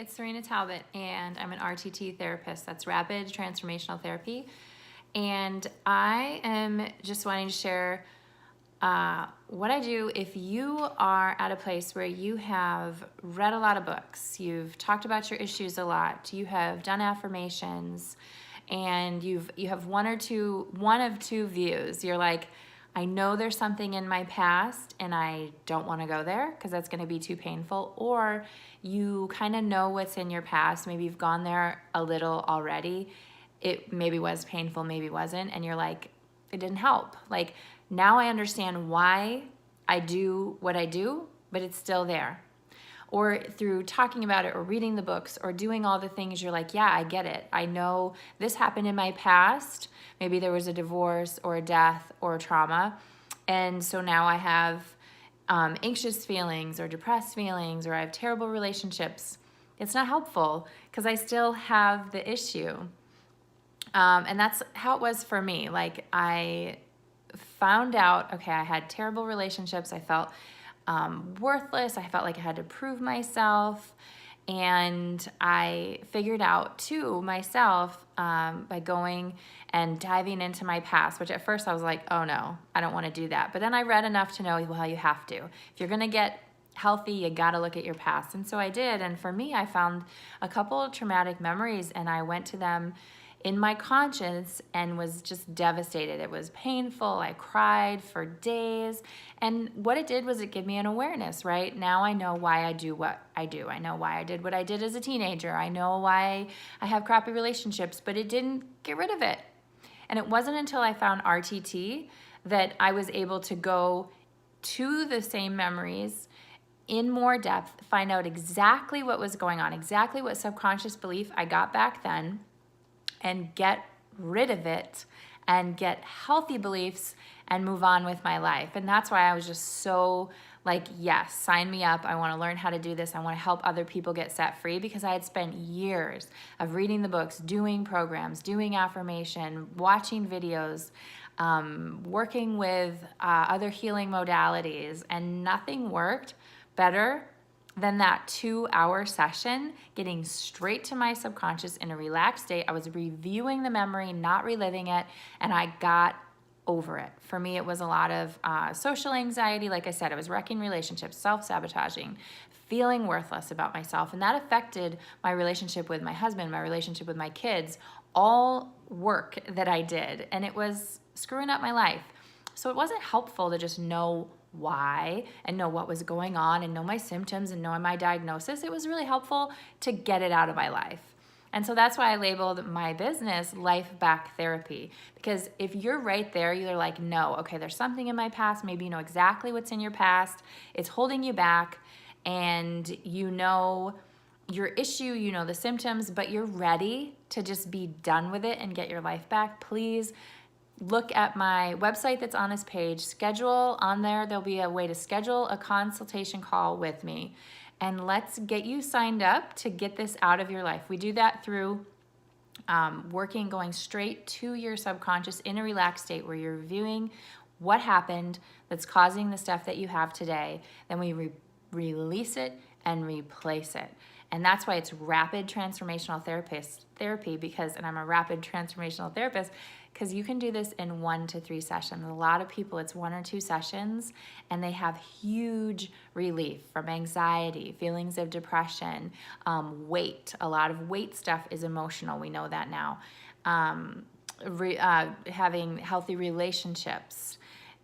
it's Serena Talbot, and I'm an RTT therapist. That's Rapid Transformational Therapy. And I am just wanting to share what I do if you are at a place where you have read a lot of books, you've talked about your issues a lot, you have done affirmations, and you have one of two views. You're like, I know there's something in my past and I don't want to go there because that's going to be too painful. Or you kind of know what's in your past. Maybe you've gone there a little already. It maybe was painful, maybe wasn't. And you're like, it didn't help. Like, now I understand why I do what I do, but it's still there. Or through talking about it or reading the books or doing all the things, you're like, yeah, I get it. I know this happened in my past. Maybe there was a divorce or a death or a trauma. And so now I have anxious feelings or depressed feelings, or I have terrible relationships. It's not helpful because I still have the issue. And that's how it was for me. Like, I found out, okay, I had terrible relationships. I felt worthless. I felt like I had to prove myself. And I figured out too myself by going and diving into my past, which at first I was like, oh no, I don't want to do that. But then I read enough to know, well, you have to. If you're going to get healthy, you got to look at your past. And so I did. And for me, I found a couple of traumatic memories and I went to them in my conscience and was just devastated. It was painful. I cried for days. And what it did was it gave me an awareness, right? Now I know why I do what I do. I know why I did what I did as a teenager. I know why I have crappy relationships, but it didn't get rid of it. And it wasn't until I found RTT that I was able to go to the same memories in more depth, find out exactly what was going on, exactly what subconscious belief I got back then, and get rid of it and get healthy beliefs and move on with my life. And that's why I was just so like, yes, sign me up. I want to learn how to do this. I want to help other people get set free, because I had spent years of reading the books, doing programs, doing affirmation, watching videos, working with other healing modalities, and nothing worked better than that 2-hour session, getting straight to my subconscious in a relaxed state. I was reviewing the memory, not reliving it, and I got over it. For me, it was a lot of social anxiety. Like I said, I was wrecking relationships, self-sabotaging, feeling worthless about myself, and that affected my relationship with my husband, my relationship with my kids, all work that I did, and it was screwing up my life. So it wasn't helpful to just know why and know what was going on and know my symptoms and know my diagnosis. It was really helpful to get it out of my life. And so that's why I labeled my business Life Back Therapy, because if you're right there, you're like, no, okay, there's something in my past. Maybe you know exactly what's in your past. It's holding you back, and you know your issue, you know the symptoms, but you're ready to just be done with it and get your life back. Please look at my website that's on this page. Schedule on there. There'll be a way to schedule a consultation call with me. And let's get you signed up to get this out of your life. We do that through going straight to your subconscious in a relaxed state where you're reviewing what happened that's causing the stuff that you have today. Then we release it and replace it. And that's why it's rapid transformational therapy, because, and I'm a rapid transformational therapist, because you can do this in 1 to 3 sessions. A lot of people, it's 1 or 2 sessions, and they have huge relief from anxiety, feelings of depression, weight. A lot of weight stuff is emotional. We know that now. Having healthy relationships,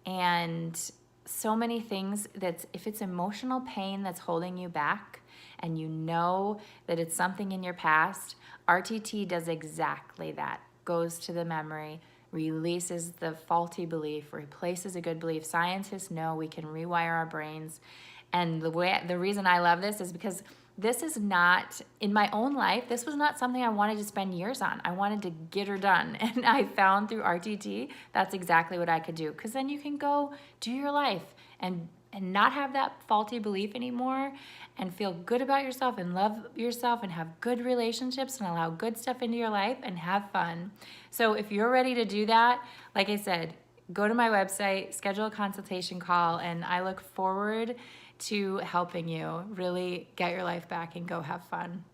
and so many things if it's emotional pain that's holding you back, and you know that it's something in your past, RTT does exactly that. Goes to the memory, releases the faulty belief, replaces a good belief. Scientists know we can rewire our brains. And the reason I love this is because this is not, in my own life, this was not something I wanted to spend years on. I wanted to get her done. And I found through RTT, that's exactly what I could do. Because then you can go do your life and not have that faulty belief anymore, and feel good about yourself and love yourself and have good relationships and allow good stuff into your life and have fun. So if you're ready to do that, like I said, go to my website, schedule a consultation call, and I look forward to helping you really get your life back and go have fun.